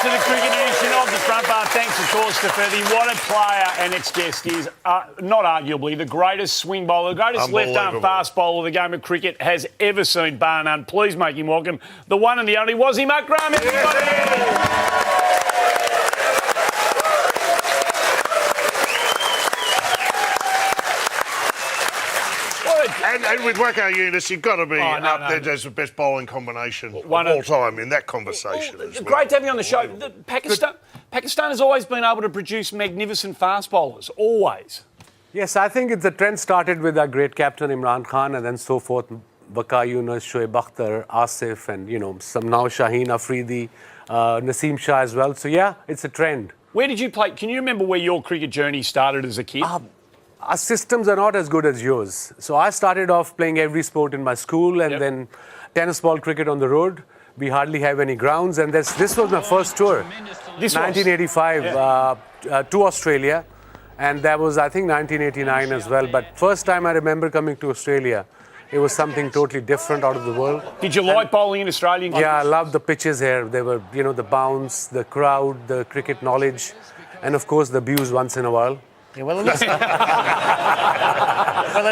to the cricket edition of the Front Bar. Thanks, of course, to Ferdy. What a player and its guest is. Not arguably the greatest swing bowler, the greatest left-arm fast bowler the game of cricket has ever seen, bar none. Please make him welcome the one and the only Wasim Akram, everybody. And with Wacko Eunice, you've got to be up there as the best bowling combination of all time in that conversation as well. Great to have you on the show. Pakistan has always been able to produce magnificent fast bowlers, always. Yes, I think the trend started with our great captain Imran Khan and then so forth. Wacko Eunice, Shoaib Akhtar, Asif and, some now Shaheen Afridi, Naseem Shah as well. So, yeah, it's a trend. Where did you play? Can you remember where your cricket journey started as a kid? Our systems are not as good as yours. So I started off playing every sport in my school and then tennis ball cricket on the road. We hardly have any grounds. And this was my first tour. This 1985 to Australia. And that was, I think, 1989 as well. But first time I remember coming to Australia, it was something totally different out of the world. Did you like bowling in Australian cricket? Yeah, I loved the pitches here. They were, the bounce, the crowd, the cricket knowledge, and of course the abuse once in a while. Yeah, well, it looks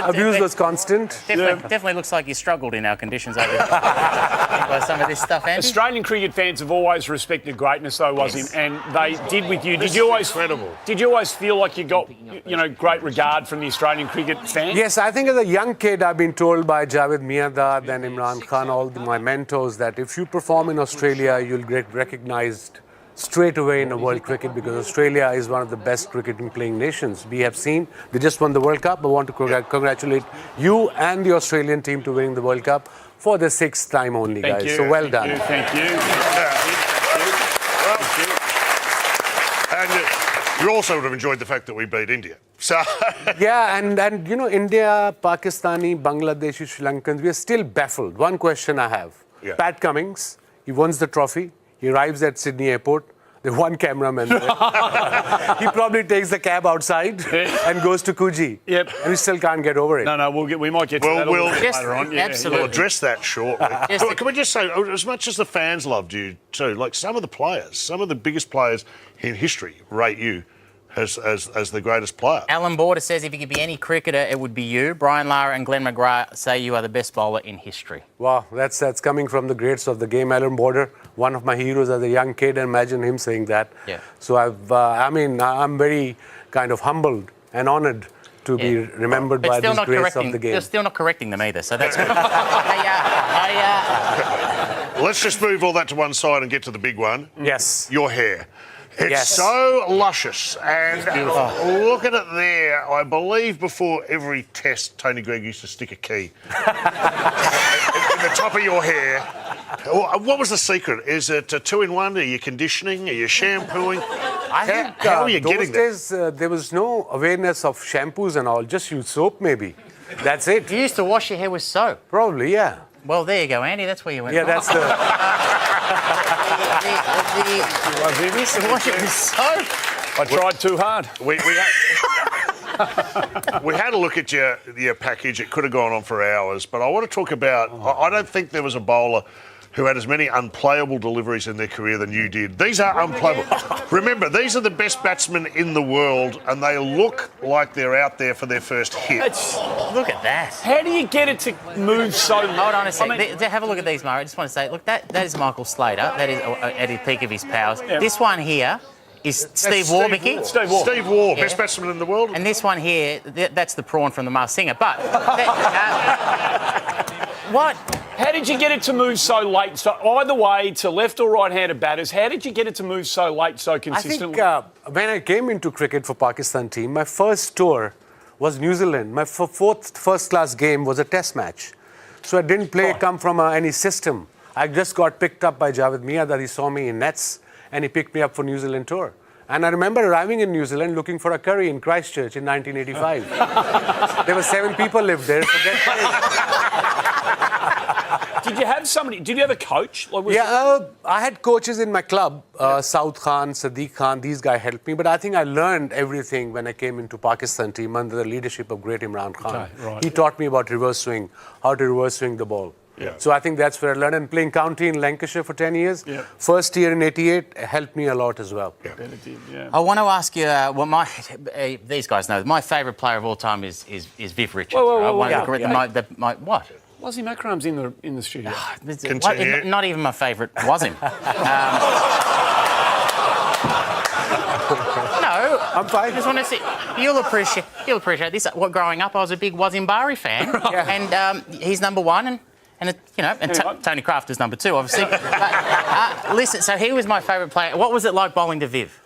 abuse was constant. Definitely looks like you struggled in our conditions over there by some of this stuff, Andy. Australian cricket fans have always respected greatness, though, Wasim, and they did with you. Did you always feel like you got, great regard from the Australian cricket fans? Yes, I think as a young kid, I've been told by Javed Miandad and Imran Khan, my mentors, that if you perform in Australia, you'll get recognised straight away in a world cricket because Australia is one of the best cricketing playing nations. We have seen, they just won the World Cup. I want to congratulate you and the Australian team to winning the World Cup for the 6th time only, guys. You. So well done. Thank you. And you also would have enjoyed the fact that we beat India. So yeah, and India, Pakistani, Bangladeshi, Sri Lankans, we are still baffled. One question I have. Yeah. Pat Cummins, he wins the trophy. He arrives at Sydney Airport. There's one cameraman there. He probably takes the cab outside and goes to Coogee. Yep. And we still can't get over it. No, we might get to that later on. Yeah, absolutely. We'll address that shortly. Can we just say, as much as the fans loved you too, like some of the players, some of the biggest players in history rate you as the greatest player. Alan Border says if you could be any cricketer, it would be you. Brian Lara and Glenn McGrath say you are the best bowler in history. Wow, that's coming from the greats of the game. Alan Border, one of my heroes as a young kid. Imagine him saying that. Yeah. So I'm very kind of humbled and honoured to be remembered by these greats of the game. You're still not correcting them either, so that's good. Let's just move all that to one side and get to the big one. Yes. Your hair. It's so luscious, and look at it there. I believe before every test, Tony Greig used to stick a key in the top of your hair. What was the secret? Is it a 2-in-1? Are you conditioning? Are you shampooing? How are you getting there? Those days, there was no awareness of shampoos and all. Just use soap, maybe. That's it. You used to wash your hair with soap? Probably, yeah. Well, there you go, Andy. That's where you went. Yeah, that's the... You used to wash it with soap. I tried too hard. We had a look at your package. It could have gone on for hours, but I want to talk about... I don't think there was a bowler who had as many unplayable deliveries in their career than you did. These are unplayable. Remember, these are the best batsmen in the world, and they look like they're out there for their first hit. Look at that. How do you get it to move so... Hold on a second. Have a look at these, Murray. I just want to say, look, that is Michael Slater. That is at the peak of his powers. Yeah. This one here is Steve Warbicky. Steve Waugh, best batsman in the world. And this one here, that's the prawn from The Masked Singer. But... what? How did you get it to move so late? So either way, to left or right-handed batters, how did you get it to move so late, so consistently? I think when I came into cricket for Pakistan team, my first tour was New Zealand. My fourth first-class game was a test match. So I didn't come from any system. I just got picked up by Javed Miandad. He saw me in nets and he picked me up for New Zealand tour. And I remember arriving in New Zealand looking for a curry in Christchurch in 1985. There were 7 people lived there. So get Did you have somebody? Did you have a coach? I had coaches in my club. Saud Khan, Sadiq Khan. These guys helped me. But I think I learned everything when I came into Pakistan team under the leadership of great Imran Khan. Okay, right. He taught me about reverse swing, how to reverse swing the ball. Yeah. So I think that's where I learned. And playing county in Lancashire for 10 years, first year in '88 helped me a lot as well. Yeah. I want to ask you, these guys know, my favourite player of all time is Viv Richards. Whoa, What? Wasim Akram's in the studio. Continue. Not even my favourite was him. No, I'm fine. I just want to see. You'll appreciate this. Growing up, I was a big Wasim Bari fan, and he's number one, and Tony Kraft is number two, obviously. But, listen, so he was my favourite player. What was it like bowling to Viv?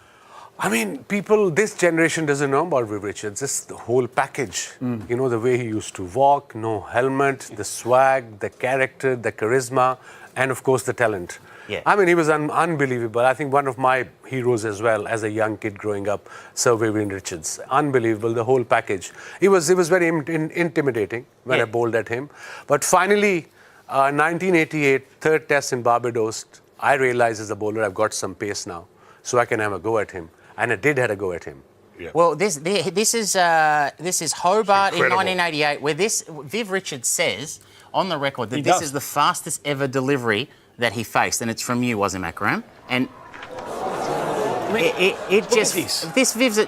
I mean, this generation doesn't know about Viv Richards. Just the whole package. You know, the way he used to walk, no helmet, the swag, the character, the charisma, and of course the talent. Yeah. I mean, he was unbelievable. I think one of my heroes as well as a young kid growing up, Sir Vivian Richards. Unbelievable, the whole package. He was very intimidating when I bowled at him. But finally, 1988, third test in Barbados, I realized as a bowler I've got some pace now, so I can have a go at him. And I did have a go at him. Yeah. Well, this is Hobart in 1988, where Viv Richards says on the record that this is the fastest ever delivery that he faced, and it's from you, Wasim Akram. And this Viv's,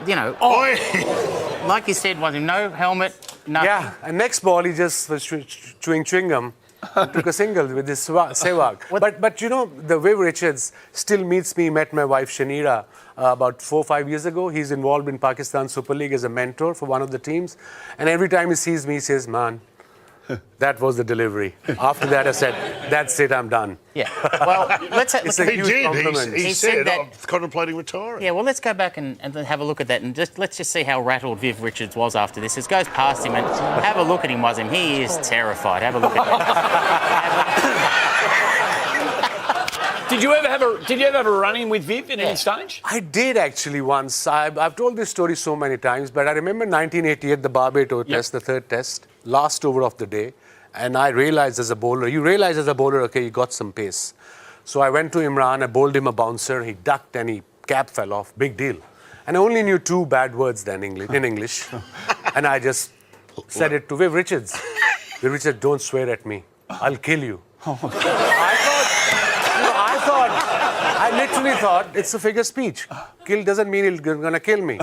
like you said, Wasim, no helmet, nothing. Yeah, and next ball he just was chewing chewing gum. Took a single with his Sehwag. But you know, the Viv Richards still met my wife Shanira about 4 or 5 years ago. He's involved in Pakistan Super League as a mentor for one of the teams. And every time he sees me, he says, man, that was the delivery. After that, I said, that's it, I'm done. Yeah. Well, let's It's a huge compliment. He said that, I'm contemplating retiring. Yeah, well, let's go back and have a look at that, and let's just see how rattled Viv Richards was after this. It goes past him, and have a look at him, Wasim. He is terrified. Have a look at him. Did you ever have a run-in with Viv at any stage? I did actually once. I've told this story so many times, but I remember 1988, the Barbados test, the third test, last over of the day, and I realized as a bowler, okay, you got some pace. So I went to Imran, I bowled him a bouncer, he ducked and cap fell off, big deal. And I only knew 2 bad words then in English, and I just said it to Viv Richards. Viv Richards, don't swear at me, I'll kill you. I literally thought it's a figure speech. Kill doesn't mean he's going to kill me.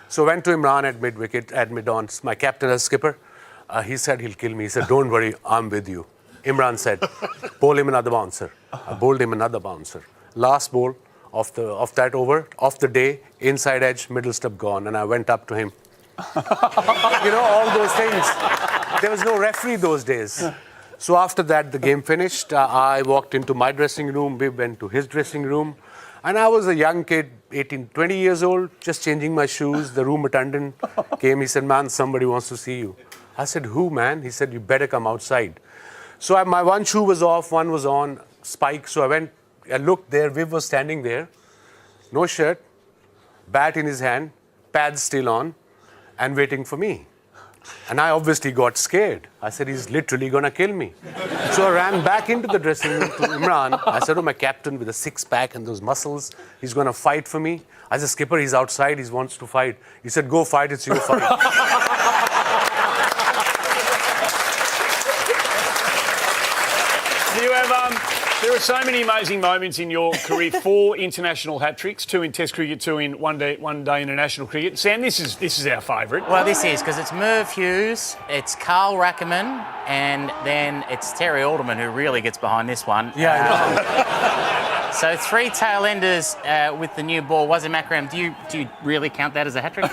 So went to Imran at mid-wicket, at mid-on, my captain as skipper. He said he'll kill me. He said, don't worry, I'm with you. Imran said, bowl him another bouncer. I bowled him another bouncer. Last bowl of that over, of the day, inside edge, middle step gone. And I went up to him. All those things. There was no referee those days. So after that, the game finished. I walked into my dressing room. We went to his dressing room. And I was a young kid, 18, 20 years old, just changing my shoes. The room attendant came. He said, man, somebody wants to see you. I said, who, man? He said, you better come outside. So my one shoe was off, one was on, spike. So I looked there. Viv was standing there. No shirt, bat in his hand, pads still on, and waiting for me. And I obviously got scared. I said, he's literally going to kill me. So I ran back into the dressing room to Imran. I said, oh, my captain with a six-pack and those muscles, he's going to fight for me. I said, skipper, he's outside, he wants to fight. He said, go fight, it's your fight. There are so many amazing moments in your career. 4 international hat-tricks, 2 in Test cricket, 2 in one day international cricket. Sam, this is our favourite. Well, this is, because it's Merv Hughes, it's Carl Rackerman, and then it's Terry Alderman who really gets behind this one. Yeah. So 3 tail enders with the new ball. Wasim Akram, do you really count that as a hat-trick?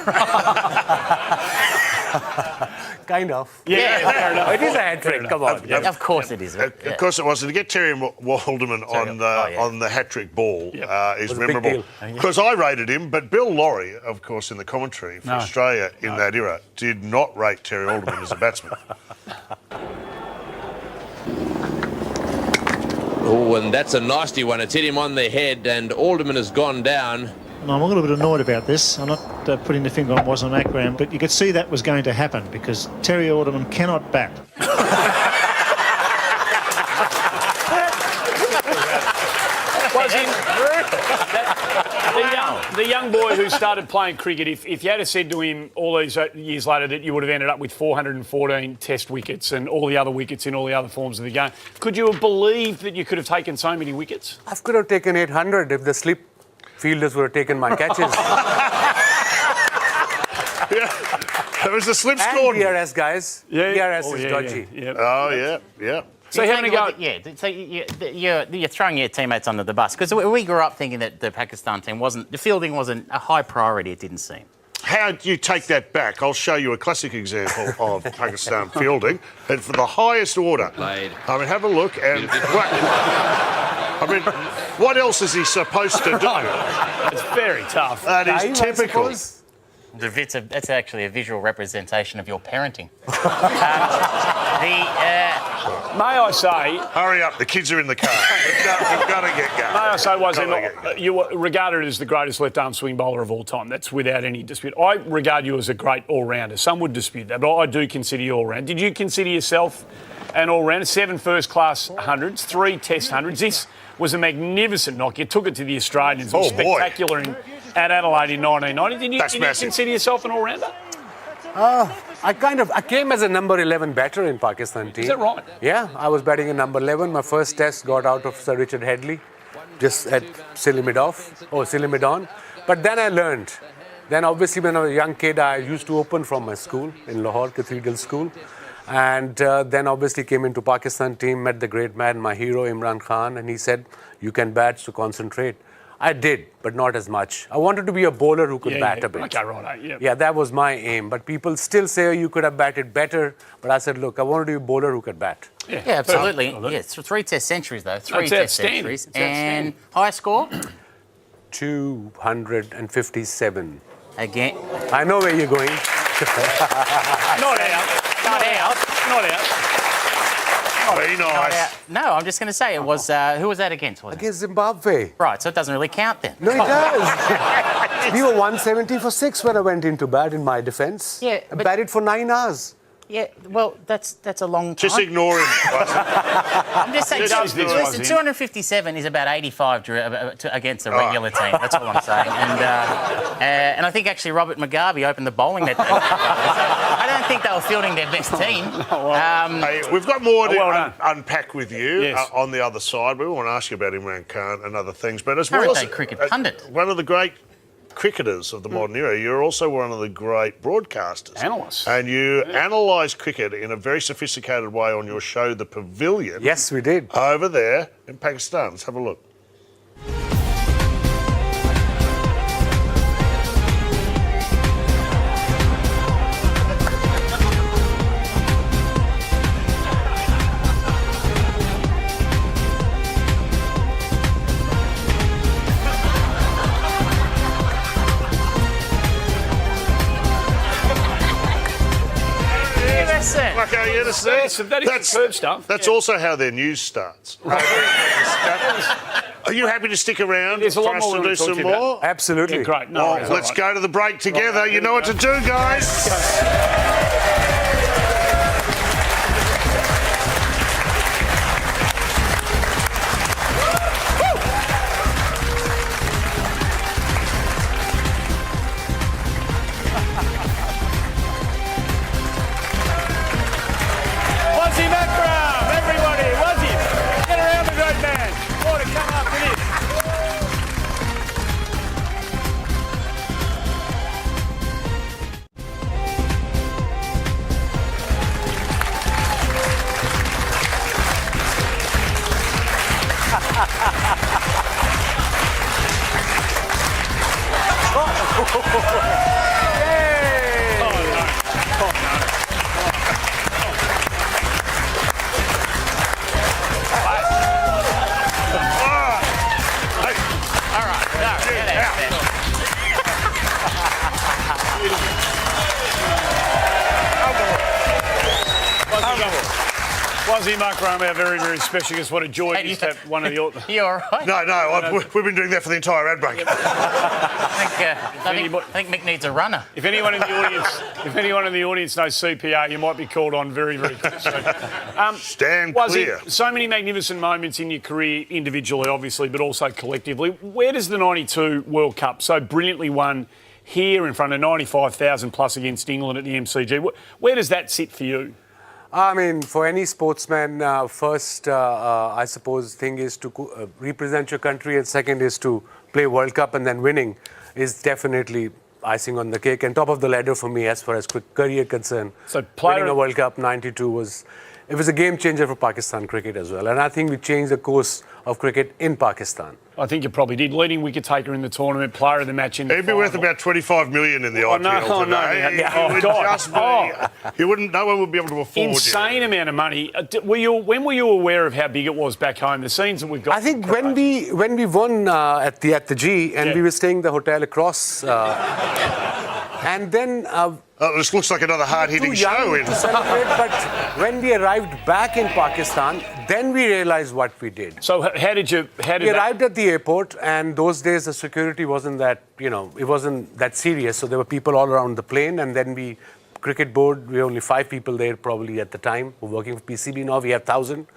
Kind of. Yeah, fair enough. It is a hat-trick, come on. Of course it is. Of course it was. And to get Terry Walderman on the hat-trick ball is memorable. Because I rated him, but Bill Lawrie, of course, in the commentary for Australia in that era, did not rate Terry Alderman as a batsman. Oh, and that's a nasty one. It's hit him on the head, and Alderman has gone down. I'm a little bit annoyed about this. I'm not putting the finger on Wasim Akram, but you could see that was going to happen because Terry Alderman cannot bat. The young boy who started playing cricket, if you had said to him all these years later that you would have ended up with 414 test wickets and all the other wickets in all the other forms of the game, could you have believed that you could have taken so many wickets? I could have taken 800 if the slip fielders would have taken my catches. It was the slip And score. DRS, guys. DRS is dodgy. Yeah. Oh, yeah. So having a go. So you're throwing your teammates under the bus because we grew up thinking that the Pakistan team the fielding wasn't a high priority. It didn't seem. How do you take that back? I'll show you a classic example of Pakistan fielding, and for the highest order. Played. I mean, have a look and. What else is he supposed to do? It's very tough. That is Dave, I typical. suppose. That's actually a visual representation of your parenting. May I say, Hurry up, the kids are in the car. We've got to get going. may I say, Gotta Wasim, get going. you were regarded as the greatest left-arm swing bowler of all time. That's without any dispute. I regard you as a great all-rounder. Some would dispute that, but I do consider you all-round. Did you consider yourself an all-rounder? 7 first-class hundreds, 3 test hundreds. This was a magnificent knock. You took it to the Australians. It was Oh, boy. spectacular at Adelaide in 1990. Did you massive. consider yourself an all-rounder? I came as a number 11 batter in Pakistan team. Is that right? Yeah, I was batting in number 11. My first test got out of Sir Richard Headley, just at silly mid on. But then I learned. Then obviously when I was a young kid, I used to open from my school in Lahore Cathedral School. And then obviously came into Pakistan team, met the great man, my hero Imran Khan, and he said, you can bat, so concentrate. I did, but not as much. I wanted to be a bowler who could bat a bit. Okay, right. Yeah. Yeah, that was my aim. But people still say you could have batted better. But I said, look, I wanted to be a bowler who could bat. Yeah, absolutely. Yeah, 3 test centuries though. 3 That's test outstanding. centuries. It's outstanding. And high score 257. again. I know where you're going. Not out. Not out. Not out. Be nice. No, I'm just going to say it was. Who was that against? Was it? Against Zimbabwe. Right, so it doesn't really count then. No, it does. We were 170 for 6 when I went into bat in my defence. Yeah, I but- batted for 9 hours. Yeah, well, that's a long time. Just ignore him. I'm just saying, It does this, listen, Wasim. 257 is about 85 against a regular team. That's all I'm saying. And I think actually Robert Mugabe opened the bowling net. So I don't think they were fielding their best team. Hey, we've got more to well done. unpack with you Yes. on the other side. We want to ask you about Imran Khan and other things. But as well Current as day cricket pundit. one of the great cricketers of the modern era, you're also one of the great broadcasters. Analysts. And you analyse cricket in a very sophisticated way on your show, The Pavilion. Yes, we did. Over there in Pakistan. Let's have a look. Listen. Okay, you understand? That is superb stuff. That's also how their news starts. Are you happy to stick around There's a lot for us more to we do want to talk some to you about. more? Absolutely. Yeah, great. No, Well, worries, all let's right. go to the break together. You know what to do, guys. Wasim Akram, everybody. Wasim, get around the great man. More to come after this. All right, get out there. Wasim Akram, our very, very special guest. What a joy it is to have one of the... You all right? No, we've been doing that for the entire ad break. I think Mick needs a runner. If anyone in the audience knows CPR, you might be called on very, very soon. Stand Wasim, clear. so many magnificent moments in your career, individually, obviously, but also collectively. Where does the 92 World Cup, so brilliantly won here in front of 95,000 plus against England at the MCG, where does that sit for you? I mean, for any sportsman, first, I suppose, thing is to represent your country, and second is to play World Cup, and then winning is definitely icing on the cake and top of the ladder for me as far as career concerned. So winning a World Cup 92 was a game changer for Pakistan cricket as well, and I think we changed the course of cricket in Pakistan. I think you probably did. Leading wicket taker in the tournament, player of the match in the He'd be worth about 25 million in the IPL today. No one would be able to afford insane amount of money. When were you aware of how big it was back home? The scenes that we've got. I think when we won at the G, and we were staying in the hotel across, and then. This looks like another hard-hitting show. To celebrate, but when we arrived back in Pakistan, then we realised what we did. So how did we arrived at the airport, and those days the security wasn't that, it wasn't that serious. So there were people all around the plane, and then cricket board, we were only 5 people there probably at the time who were working for PCB. Now we have 1,000.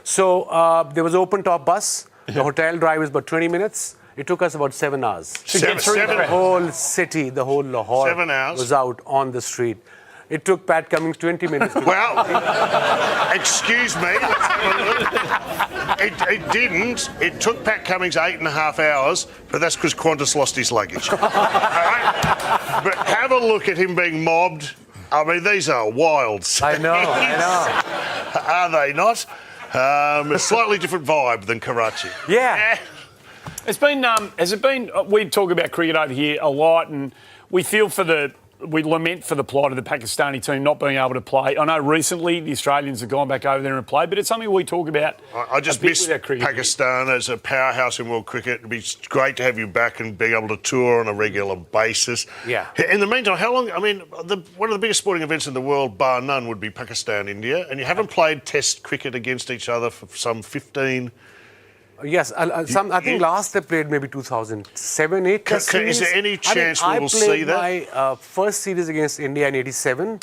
So there was an open-top bus. The hotel drive was about 20 minutes. It took us about 7 hours. The whole city, the whole Lahore 7 hours. was out on the street. It took Pat Cummins 20 minutes. Well, excuse me. It didn't. It took Pat Cummins 8.5 hours, but that's because Qantas lost his luggage. All right? But have a look at him being mobbed. I mean, these are wild scenes. I know. Are they not? A slightly different vibe than Karachi. Yeah. It's been, we talk about cricket over here a lot, and we lament for the plight of the Pakistani team not being able to play. I know recently the Australians have gone back over there and played, but it's something we talk about. I just miss Pakistan as a powerhouse in world cricket. It'd be great to have you back and being able to tour on a regular basis. Yeah. In the meantime, how long? I mean, one of the biggest sporting events in the world, bar none, would be Pakistan-India, and you haven't played Test cricket against each other for some 15. Yes, I think last they played maybe 2007, 8. Is there any chance we will see that? I played my first series against India in 87,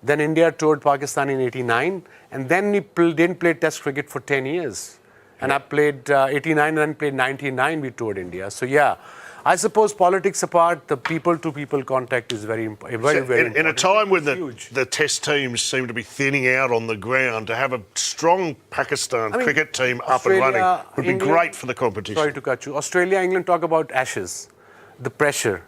then India toured Pakistan in 89, and then we didn't play Test cricket for 10 years. And I played 89 and then played 99, we toured India. So yeah, I suppose politics apart, the people-to-people contact is very important. In a time when the Test teams seem to be thinning out on the ground, to have a strong Pakistan cricket team up and running would be great for the competition. Sorry to cut you. Australia, England talk about Ashes, the pressure.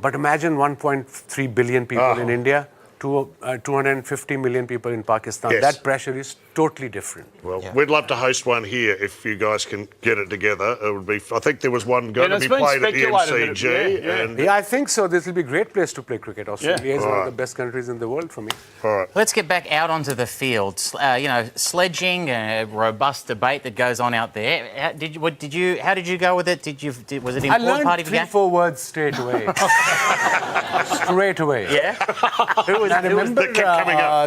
But imagine 1.3 billion people in India, 250 million people in Pakistan. Yes. That pressure is totally different. Well, we'd love to host one here if you guys can get it together. It would be. I think there was one going to be played at the MCG. Yeah, I think so. This will be a great place to play cricket. Australia is one of the best countries in the world for me. All right. Let's get back out onto the field. Sledging, a robust debate that goes on out there. How did you go with it? Was it an important part of your game? I learned 3-4 words straight away. Straight away. Yeah. I remember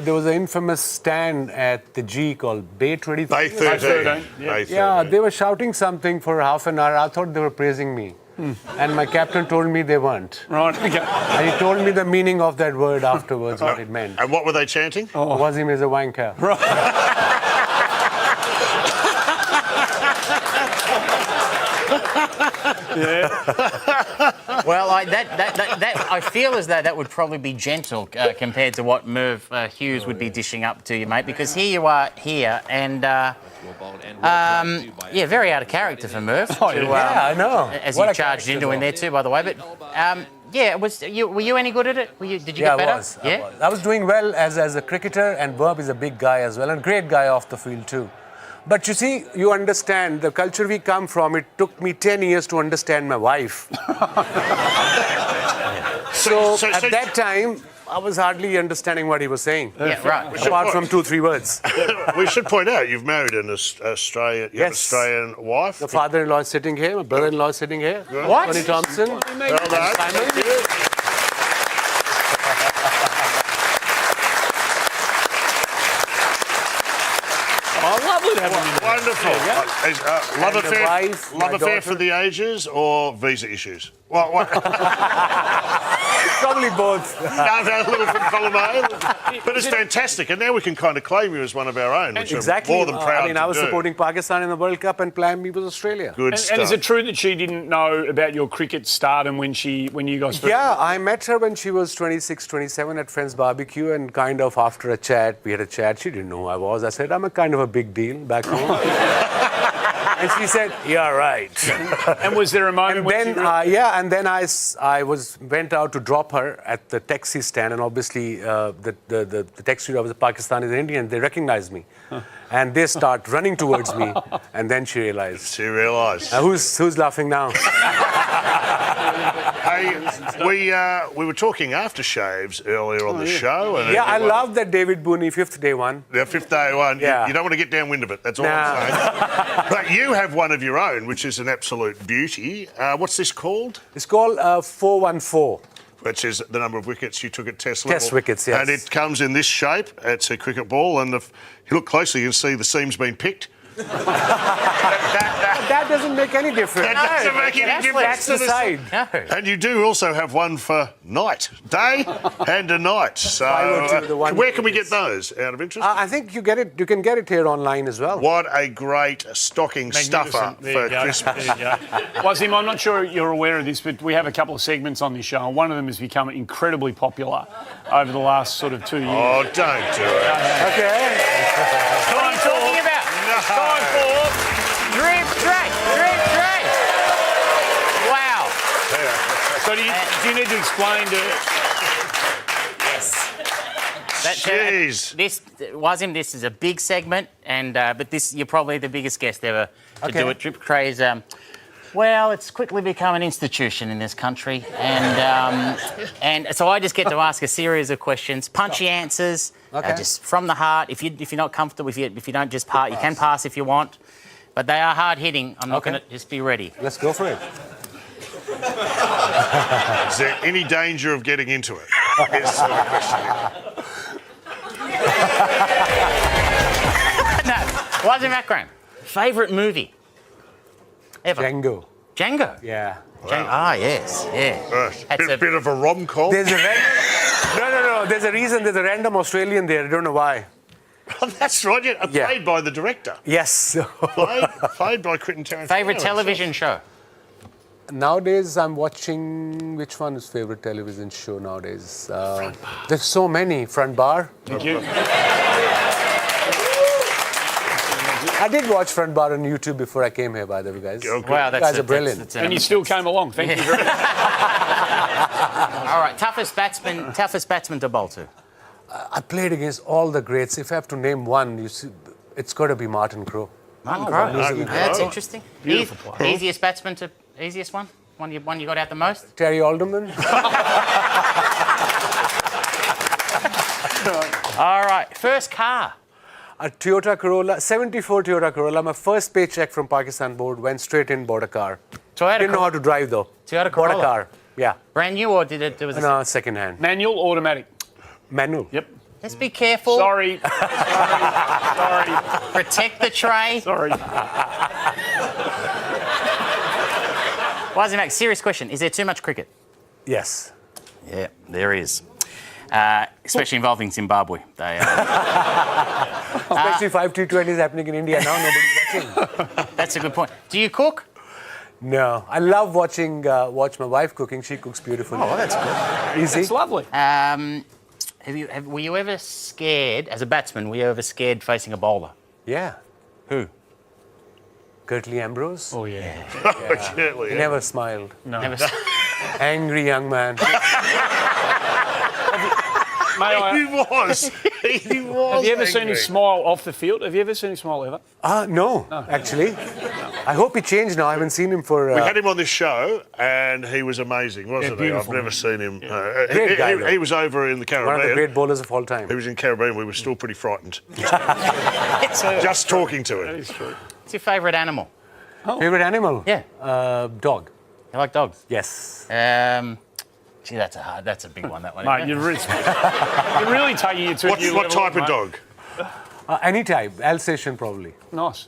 there was an infamous stand at the G called Bay 23. Bay 13. Yeah, they were shouting something for half an hour. I thought they were praising me. And my captain told me they weren't. Right, okay. And he told me the meaning of that word afterwards, what it meant. And what were they chanting? Wasim is a wanker. Well, I feel as though that would probably be gentle compared to what Merv Hughes would be dishing up to you, mate, because here you are and very out of character for Merv. I know. As he charged into in there too, by the way. But were you any good at it? Did you get better? I was. I was doing well as a cricketer, and Verb is a big guy as well, and great guy off the field too. But you see, you understand the culture we come from. It took me 10 years to understand my wife. So at that time, I was hardly understanding what he was saying. Yeah, right. Apart from 2-3 words. We should point out you've married an Australian wife. The father-in-law is sitting here. My brother-in-law is sitting here. What? Tony Thompson. Well done. Thank you. have them in Wonderful. Love And the affair, wife, my love affair daughter. for the ages or visa issues? What? Probably both. No, a little from column A. But it's fantastic, and now we can kind of claim you as one of our own, which Exactly. we're more than proud I mean, I was to do. supporting Pakistan in the World Cup, and Plan B was Australia. Good And stuff. is it true that she didn't know about your cricket stardom when you guys first... Yeah, I met her when she was 26, 27 at Friends Barbecue, and kind of after a chat, we had a chat. She didn't know who I was. I said, I'm a kind of a big deal back home. And she said, yeah, right. And was there a moment And when then, and then I went out to drop her at the taxi stand, and obviously the taxi driver was a Pakistanis and Indian. They recognized me, and they start running towards me, and then she realized. She realised. Who's laughing now? Hey, we were talking aftershaves earlier on the show. And Yeah, I love that David Booney fifth day one. The fifth day one. Yeah. You don't want to get downwind of it. That's all I'm saying. But you have one of your own, which is an absolute beauty. What's this called? It's called 414. Which is the number of wickets you took at Test level. Test wickets, yes. And it comes in this shape. It's a cricket ball, and if you look closely, you can see the seam's been picked. That doesn't make any difference. That doesn't make any difference. That's the side. No. And you do also have one for night, day and a night. So 502, the one where can we wickets. get those out of interest? I think you can get it here online as well. What a great stocking stuffer There for you go. Christmas. There you go. Wasim, I'm not sure you're aware of this, but we have a couple of segments on this show, and one of them has become incredibly popular over the last sort of 2 years. Oh, don't do it. Okay. What are you talking about? It's time for... Drip tray. Wow. So do you need to explain to... Jeez. This Wasim, this is a big segment, and but this you're probably the biggest guest ever to do it. Drip trays. Well, it's quickly become an institution in this country, and so I just get to ask a series of questions, punchy answers, just from the heart. If you're not comfortable, if you don't just pass, you can pass if you want, but they are hard hitting. I'm not going to just be ready. Let's go for it. Is there any danger of getting into it? Is the question. No, Wasim Akram, favourite movie ever? Django. Django. Yeah. Ah, yes, yeah. That's a- Bit of a rom-com. There's a no. There's a reason. There's a random Australian there. I don't know why. Oh, that's right. Yeah, played by the director. Yes. Played by Quentin Tarantino. Favourite television show? Nowadays, I'm watching. Which one is favorite television show nowadays? There's so many. Front Bar. Thank you. I did watch Front Bar on YouTube before I came here, by the way, guys. Okay. Wow, You guys are brilliant. that's And you still came along. Thank you very much. All right, toughest batsman to bowl to. I played against all the greats. If I have to name one, it's got to be Martin Crowe. Martin Crowe. Martin Crowe. That's interesting. Beautiful player. Easiest batsman to easiest one. One you got out the most. Terry Alderman. All right, first car. A Toyota Corolla, 74 Toyota Corolla. My first paycheck from Pakistan board went straight in, bought a car. Toyota Didn't know how to drive though. Toyota Bought a Corolla. car. Yeah. Brand new or did it? There was. No, second hand. Manual, automatic. Manual. Yep. Let's be careful. Sorry. Protect the tray. Sorry. Wasim, serious question. Is there too much cricket? Yes. Yeah, there is. Especially involving Zimbabwe. They, Especially 5 T20s happening in India now. Nobody's watching. that's a good point. Do you cook? No. I love watch my wife cooking. She cooks beautifully. Oh, that's good. Easy. It's lovely. Were you ever scared, as a batsman, were you ever scared facing a bowler? Yeah. Who? Gertley Ambrose. Oh, yeah. He never smiled. No. Never. Angry young man. May I, He was. He was. have you ever seen him angry. smile off the field? Have you ever seen him smile ever? No, actually. I hope he changed now. I haven't seen him for... We had him on this show, and he was amazing, wasn't he? I've beautiful. never seen him. Great guy, though. He was over in the one of the Caribbean. great bowlers of all time. He was in Caribbean. We were still pretty frightened. Just talking to That him. is true. What's your favourite animal? Favorite animal? Yeah. Dog. You like dogs? Yes. Gee, that's a big one, that one. Mate, you're really taking it to a new What level, type of mate. dog? Any type, Alsatian probably. Nice.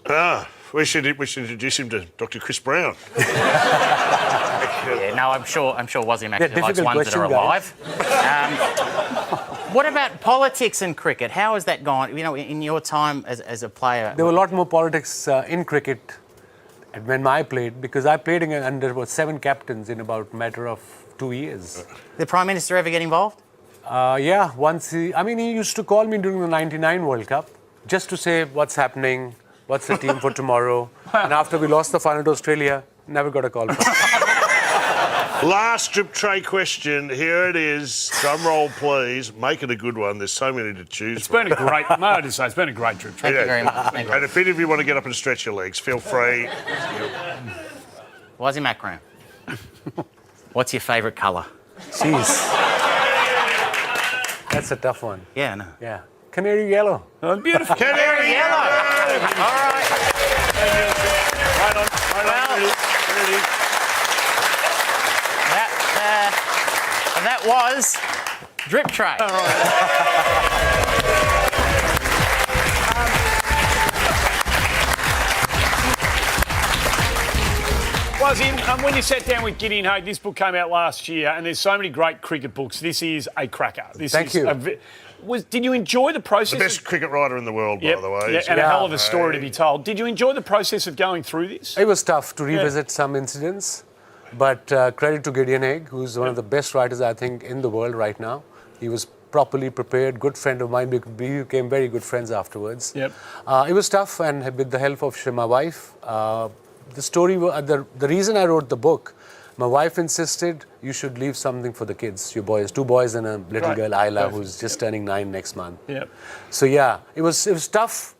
We should introduce him to Dr. Chris Brown. Yeah, no, I'm sure Wasim actually likes difficult ones that are question, alive. What about politics in cricket? How has that gone? You know, in your time as a player. There were a lot more politics in cricket when I played, because I played under about 7 captains in about a matter of 2 years. Did the Prime Minister ever get involved? Yeah, once he used to call me during the 99 World Cup just to say what's happening, what's the team for tomorrow. And after we lost the final to Australia, never got a call from him. Last drip tray question. Here it is. Drum roll, please. Make it a good one. There's so many to choose It's from. been a great, may I just say, it's been a great drip tray. Thank you very much. Thank you. And if any of you want to get up and stretch your legs, feel free. Wasim Akram, what's your favourite colour? Jeez. That's a tough one. Yeah, no. Yeah. Canary yellow. Oh, beautiful. Canary Yellow. All right. Right on. Well, There it is. That was drip tray. Wasim, when you sat down with Gideon Haigh, this book came out last year, and there's so many great cricket books. This is a cracker. Thank you. Did you enjoy the process? The best cricket writer in the world, Yep, by the way. yeah, and a hell of a story to be told. Did you enjoy the process of going through this? It was tough to revisit some incidents, but credit to Gideon Haigh, who's one of the best writers, I think, in the world right now. He was properly prepared, good friend of mine. We became very good friends afterwards. Yep. It was tough, and with the help of my wife, the story, the reason I wrote the book, my wife insisted you should leave something for the kids, your boys, 2 boys and a little Right. girl, Isla, Perfect. who's just turning 9 next month. Yep. So yeah, it was tough,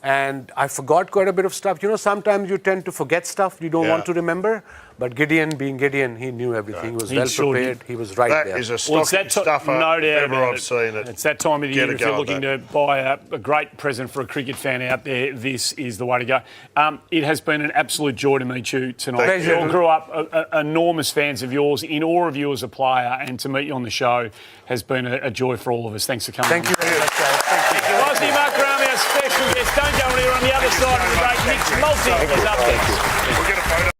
and I forgot quite a bit of stuff. You know, sometimes you tend to forget stuff you don't want to remember, but Gideon, being Gideon, he knew everything. He was He well sure prepared. did. He was right That there. is a Well, it's stocking that stuffer no doubt if ever about I've seen it. It's that time of the Get year. a If you're go at looking that. to buy a great present for a cricket fan out there, this is the way to go. It has been an absolute joy to meet you tonight. Thank We you. all grew up enormous fans of yours, in awe of you as a player, and to meet you on the show has been a joy for all of us. Thanks for coming. Thank you very much, guys. Thank you. Wasim Akram, our special guest. Don't go anywhere. On the other side of the debate, Nick Multi is up next. We'll get a photo.